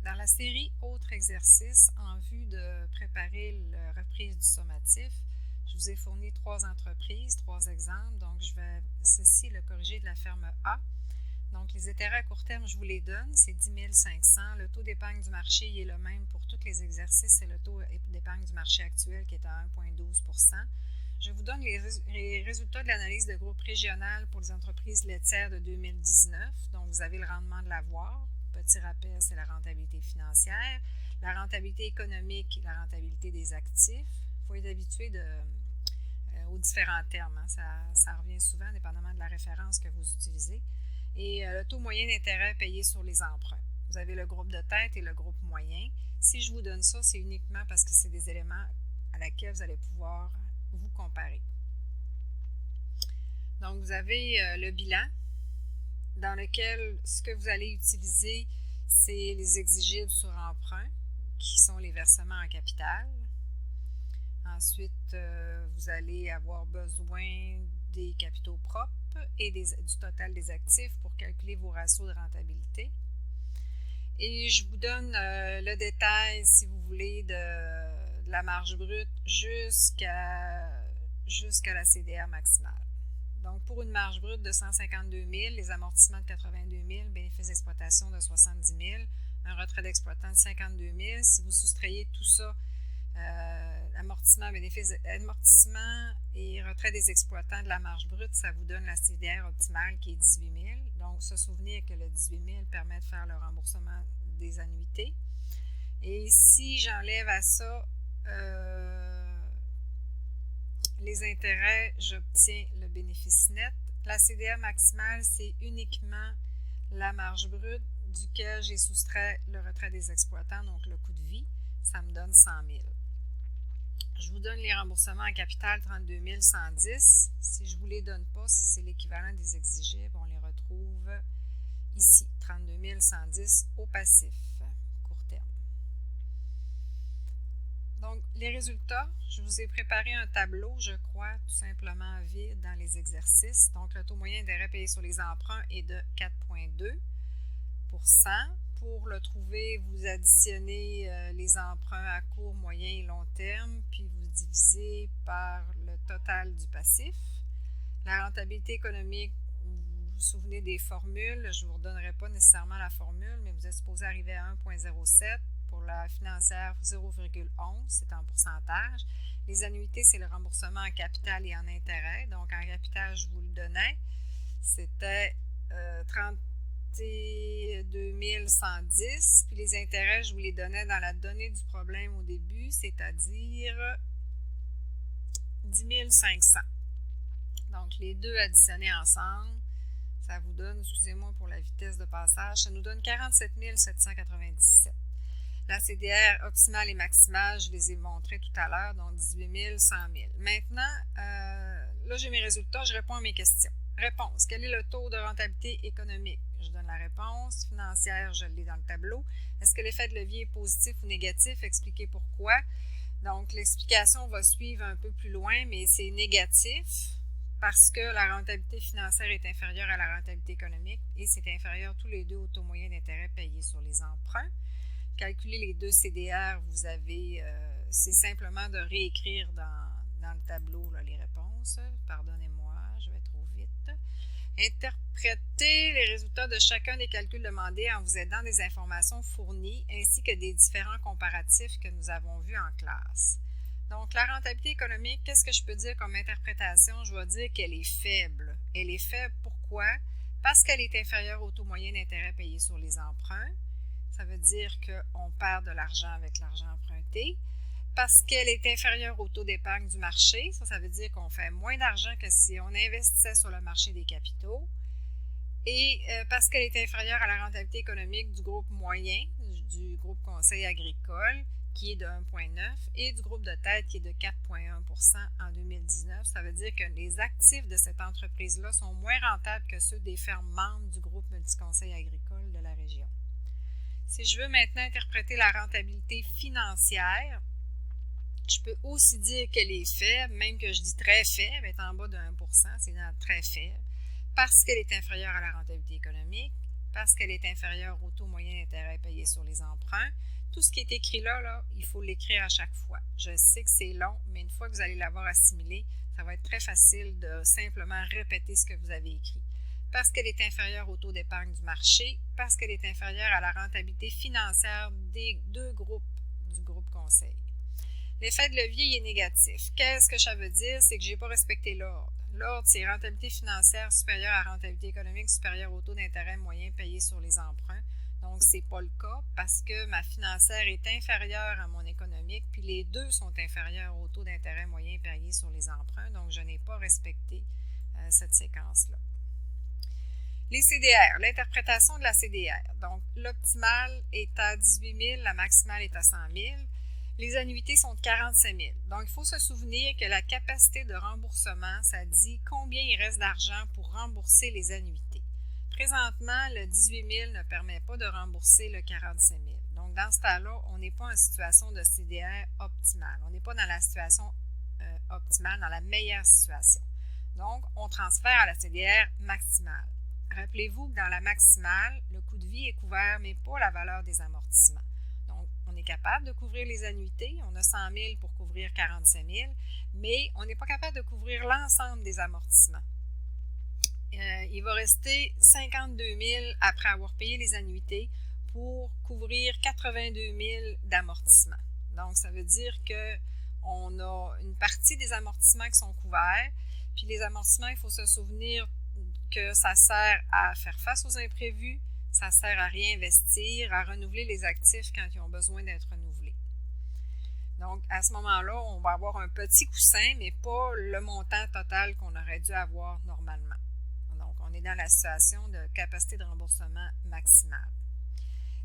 Dans la série Autres exercices, en vue de préparer la reprise du sommatif, je vous ai fourni 3 entreprises, 3 exemples. Donc, je vais ceci le corriger de la ferme A. Donc, les intérêts à court terme, je vous les donne, c'est 10 500. Le taux d'épargne du marché il est le même pour tous les exercices, c'est le taux d'épargne du marché actuel qui est à 1,12 %. Je vous donne les résultats de l'analyse de groupe régional pour les entreprises laitières de 2019. Donc, vous avez le rendement de l'avoir. Petit rappel, c'est la rentabilité financière. La rentabilité économique, la rentabilité des actifs. Il faut être habitué aux différents termes. Ça revient souvent, dépendamment de la référence que vous utilisez. Et le taux moyen d'intérêt payé sur les emprunts. Vous avez le groupe de tête et le groupe moyen. Si je vous donne ça, c'est uniquement parce que c'est des éléments à laquelle vous allez pouvoir vous comparer. Donc, vous avez le bilan dans lequel ce que vous allez utiliser, c'est les exigibles sur emprunt, qui sont les versements en capital. Ensuite, vous allez avoir besoin des capitaux propres et du total des actifs pour calculer vos ratios de rentabilité. Et je vous donne le détail, si vous voulez, de la marge brute jusqu'à la CDR maximale. Donc, pour une marge brute de 152 000, les amortissements de 82 000, bénéfices d'exploitation de 70 000, un retrait d'exploitant de 52 000. Si vous soustrayez tout ça, amortissement et retrait des exploitants de la marge brute, ça vous donne la CDR optimale qui est 18 000. Donc, se souvenir que le 18 000 permet de faire le remboursement des annuités. Et si j'enlève à ça les intérêts, j'obtiens le bénéfice net. La CDR maximale, c'est uniquement la marge brute duquel j'ai soustrait le retrait des exploitants, donc le coût de vie. Ça me donne 100 000. Je vous donne les remboursements en capital, 32 110. Si je ne vous les donne pas, si c'est l'équivalent des exigibles, on les retrouve ici, 32 110 au passif, court terme. Donc, les résultats, je vous ai préparé un tableau, je crois, tout simplement vide dans les exercices. Donc, le taux moyen d'intérêt payé sur les emprunts est de 4,2 %. Pour le trouver, vous additionnez les emprunts à court, moyen et long terme, puis vous divisez par le total du passif. La rentabilité économique, vous vous souvenez des formules, je ne vous redonnerai pas nécessairement la formule, mais vous êtes supposé arriver à 1,07. Pour la financière, 0,11, c'est en pourcentage. Les annuités, c'est le remboursement en capital et en intérêt. Donc, en capital, je vous le donnais, c'était 32 110. Puis les intérêts, je vous les donnais dans la donnée du problème au début, c'est-à-dire 10 500. Donc, les deux additionnés ensemble, ça vous donne, excusez-moi pour la vitesse de passage, ça nous donne 47 797. La CDR optimale et maximale, je les ai montrés tout à l'heure, donc 18 000, 100 000. Maintenant, là j'ai mes résultats, je réponds à mes questions. Réponse, quel est le taux de rentabilité économique? Je donne la réponse. Financière, je l'ai dans le tableau. Est-ce que l'effet de levier est positif ou négatif? Expliquez pourquoi. Donc, l'explication va suivre un peu plus loin, mais c'est négatif parce que la rentabilité financière est inférieure à la rentabilité économique et c'est inférieur tous les deux au taux moyen d'intérêt payé sur les emprunts. Calculer les deux CDR, vous avez, c'est simplement de réécrire dans le tableau là, les réponses. Pardonnez-moi, je vais trop vite. Interpréter les résultats de chacun des calculs demandés en vous aidant des informations fournies ainsi que des différents comparatifs que nous avons vus en classe. Donc, la rentabilité économique, qu'est-ce que je peux dire comme interprétation? Je vais dire qu'elle est faible. Elle est faible pourquoi? Parce qu'elle est inférieure au taux moyen d'intérêt payé sur les emprunts. Ça veut dire qu'on perd de l'argent avec l'argent emprunté. Parce qu'elle est inférieure au taux d'épargne du marché, ça veut dire qu'on fait moins d'argent que si on investissait sur le marché des capitaux. Et parce qu'elle est inférieure à la rentabilité économique du groupe moyen, du groupe conseil agricole, qui est de 1,9 et du groupe de tête qui est de 4,1 % en 2019. Ça veut dire que les actifs de cette entreprise-là sont moins rentables que ceux des fermes membres du groupe multiconseil agricole de la région. Si je veux maintenant interpréter la rentabilité financière, je peux aussi dire qu'elle est faible, même que je dis très faible, elle est en bas de 1 %, c'est très faible, parce qu'elle est inférieure à la rentabilité économique, parce qu'elle est inférieure au taux moyen d'intérêt payé sur les emprunts. Tout ce qui est écrit là, il faut l'écrire à chaque fois. Je sais que c'est long, mais une fois que vous allez l'avoir assimilé, ça va être très facile de simplement répéter ce que vous avez écrit. Parce qu'elle est inférieure au taux d'épargne du marché, parce qu'elle est inférieure à la rentabilité financière des deux groupes du groupe conseil. L'effet de levier est négatif. Qu'est-ce que ça veut dire? C'est que je n'ai pas respecté l'ordre. L'ordre, c'est rentabilité financière supérieure à rentabilité économique supérieure au taux d'intérêt moyen payé sur les emprunts. Donc, ce n'est pas le cas parce que ma financière est inférieure à mon économique, puis les deux sont inférieurs au taux d'intérêt moyen payé sur les emprunts. Donc, je n'ai pas respecté cette séquence-là. Les CDR, l'interprétation de la CDR. Donc, l'optimale est à 18 000, la maximale est à 100 000. Les annuités sont de 45 000. Donc, il faut se souvenir que la capacité de remboursement, ça dit combien il reste d'argent pour rembourser les annuités. Présentement, le 18 000 ne permet pas de rembourser le 45 000. Donc, dans ce cas-là, on n'est pas en situation de CDR optimale. On n'est pas dans la situation optimale, dans la meilleure situation. Donc, on transfère à la CDR maximale. Rappelez-vous que dans la maximale, le coût de vie est couvert, mais pas la valeur des amortissements. Donc, on est capable de couvrir les annuités. On a 100 000 pour couvrir 45 000, mais on n'est pas capable de couvrir l'ensemble des amortissements. Il va rester 52 000 après avoir payé les annuités pour couvrir 82 000 d'amortissements. Donc, ça veut dire qu'on a une partie des amortissements qui sont couverts, puis les amortissements, il faut se souvenir que ça sert à faire face aux imprévus, ça sert à réinvestir, à renouveler les actifs quand ils ont besoin d'être renouvelés. Donc, à ce moment-là, on va avoir un petit coussin, mais pas le montant total qu'on aurait dû avoir normalement. Donc, on est dans la situation de capacité de remboursement maximale.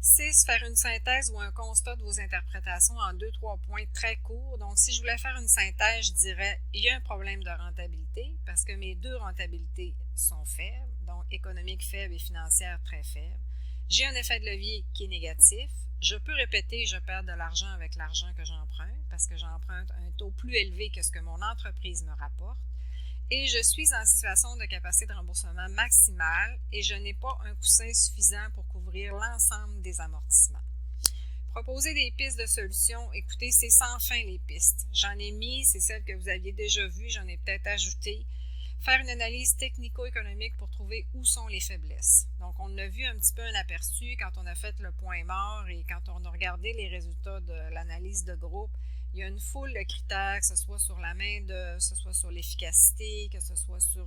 6. Faire une synthèse ou un constat de vos interprétations en 2-3 points très courts. Donc, si je voulais faire une synthèse, je dirais il y a un problème de rentabilité parce que mes deux rentabilités sont faibles, donc économique faible et financière très faible. J'ai un effet de levier qui est négatif. Je peux répéter, je perds de l'argent avec l'argent que j'emprunte parce que j'emprunte un taux plus élevé que ce que mon entreprise me rapporte. Et je suis en situation de capacité de remboursement maximale et je n'ai pas un coussin suffisant pour couvrir l'ensemble des amortissements. Proposer des pistes de solutions, écoutez, c'est sans fin les pistes. J'en ai mis, c'est celles que vous aviez déjà vues, j'en ai peut-être ajouté. Faire une analyse technico-économique pour trouver où sont les faiblesses. Donc, on a vu un petit peu un aperçu quand on a fait le point mort et quand on a regardé les résultats de l'analyse de groupe. Il y a une foule de critères, que ce soit sur la main-d'œuvre, que ce soit sur l'efficacité, que ce soit sur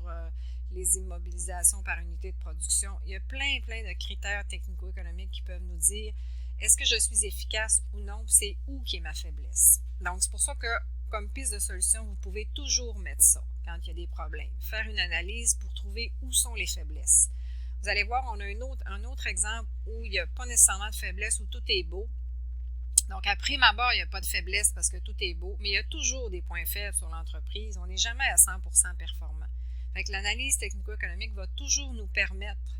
les immobilisations par unité de production. Il y a plein de critères technico-économiques qui peuvent nous dire est-ce que je suis efficace ou non, c'est où qui est ma faiblesse. Donc, c'est pour ça que, comme piste de solution, vous pouvez toujours mettre ça quand il y a des problèmes. Faire une analyse pour trouver où sont les faiblesses. Vous allez voir, on a un autre exemple où il n'y a pas nécessairement de faiblesse, où tout est beau. Donc, à prime abord, il n'y a pas de faiblesse parce que tout est beau, mais il y a toujours des points faibles sur l'entreprise. On n'est jamais à 100% performant. Fait que l'analyse technico-économique va toujours nous permettre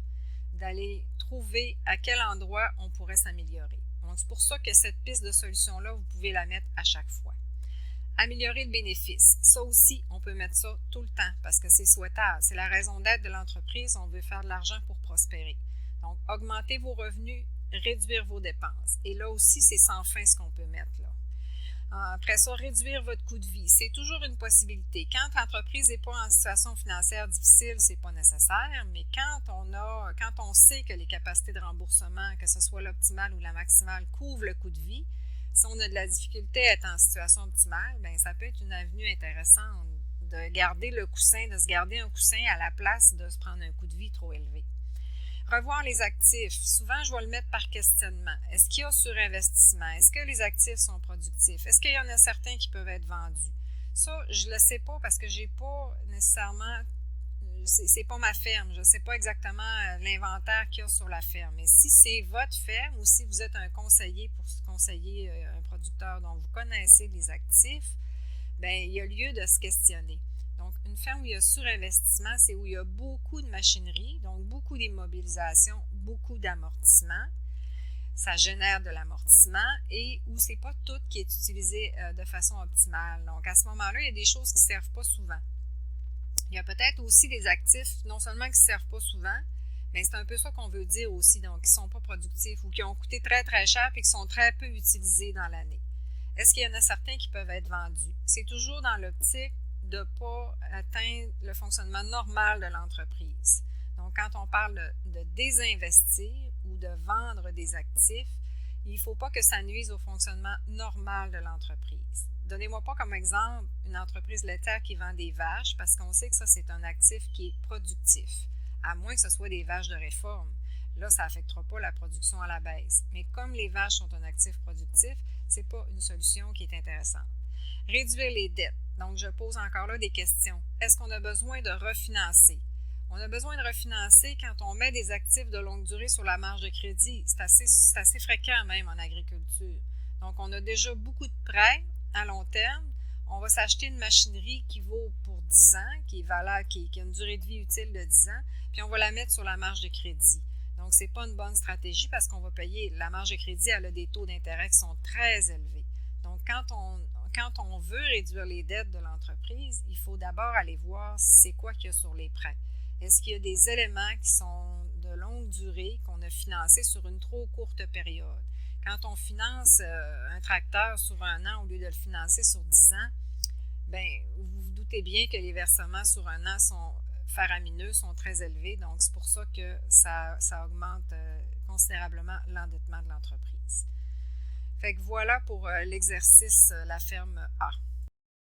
d'aller trouver à quel endroit on pourrait s'améliorer. Donc, c'est pour ça que cette piste de solution-là, vous pouvez la mettre à chaque fois. Améliorer le bénéfice. Ça aussi, on peut mettre ça tout le temps parce que c'est souhaitable. C'est la raison d'être de l'entreprise. On veut faire de l'argent pour prospérer. Donc, augmenter vos revenus, réduire vos dépenses. Et là aussi, c'est sans fin ce qu'on peut mettre là. Après ça, réduire votre coût de vie. C'est toujours une possibilité. Quand l'entreprise n'est pas en situation financière difficile, c'est pas nécessaire, mais quand on sait que les capacités de remboursement, que ce soit l'optimale ou la maximale, couvrent le coût de vie, si on a de la difficulté à être en situation optimale, bien, ça peut être une avenue intéressante de garder le coussin, de se garder un coussin à la place de se prendre un coût de vie trop élevé. Revoir les actifs. Souvent, je vais le mettre par questionnement. Est-ce qu'il y a surinvestissement? Est-ce que les actifs sont productifs? Est-ce qu'il y en a certains qui peuvent être vendus? Ça, je ne le sais pas parce que j'ai pas nécessairement... C'est pas ma ferme. Je ne sais pas exactement l'inventaire qu'il y a sur la ferme. Mais si c'est votre ferme ou si vous êtes un conseiller pour conseiller un producteur dont vous connaissez les actifs, bien, il y a lieu de se questionner. Donc, une ferme où il y a surinvestissement, c'est où il y a beaucoup de machinerie, donc beaucoup d'immobilisation, beaucoup d'amortissement. Ça génère de l'amortissement et où ce n'est pas tout qui est utilisé de façon optimale. Donc, à ce moment-là, il y a des choses qui ne servent pas souvent. Il y a peut-être aussi des actifs, non seulement qui ne servent pas souvent, Mais c'est un peu ça qu'on veut dire aussi, donc qui ne sont pas productifs ou qui ont coûté très très cher et qui sont très peu utilisés dans l'année. Est-ce qu'il y en a certains qui peuvent être vendus? C'est toujours dans l'optique de ne pas atteindre le fonctionnement normal de l'entreprise. Donc, quand on parle de désinvestir ou de vendre des actifs, il ne faut pas que ça nuise au fonctionnement normal de l'entreprise. Donnez-moi pas comme exemple une entreprise laitière qui vend des vaches, parce qu'on sait que ça, c'est un actif qui est productif, à moins que ce soit des vaches de réforme. Là, ça n'affectera pas la production à la baisse. Mais comme les vaches sont un actif productif, ce n'est pas une solution qui est intéressante. Réduire les dettes. Donc, je pose encore là des questions. Est-ce qu'on a besoin de refinancer? On a besoin de refinancer quand on met des actifs de longue durée sur la marge de crédit. C'est assez fréquent même en agriculture. Donc, on a déjà beaucoup de prêts à long terme. On va s'acheter une machinerie qui vaut pour 10 ans, qui a une durée de vie utile de 10 ans, puis on va la mettre sur la marge de crédit. Donc, ce n'est pas une bonne stratégie parce qu'on va payer, la marge de crédit, elle a des taux d'intérêt qui sont très élevés. Donc, quand on veut réduire les dettes de l'entreprise, il faut d'abord aller voir c'est quoi qu'il y a sur les prêts. Est-ce qu'il y a des éléments qui sont de longue durée qu'on a financés sur une trop courte période? Quand on finance un tracteur sur 1 an au lieu de le financer sur 10 ans, bien, vous vous doutez bien que les versements sur 1 an sont faramineux, sont très élevés. Donc, c'est pour ça que ça augmente considérablement l'endettement de l'entreprise. Fait que voilà pour l'exercice La ferme A.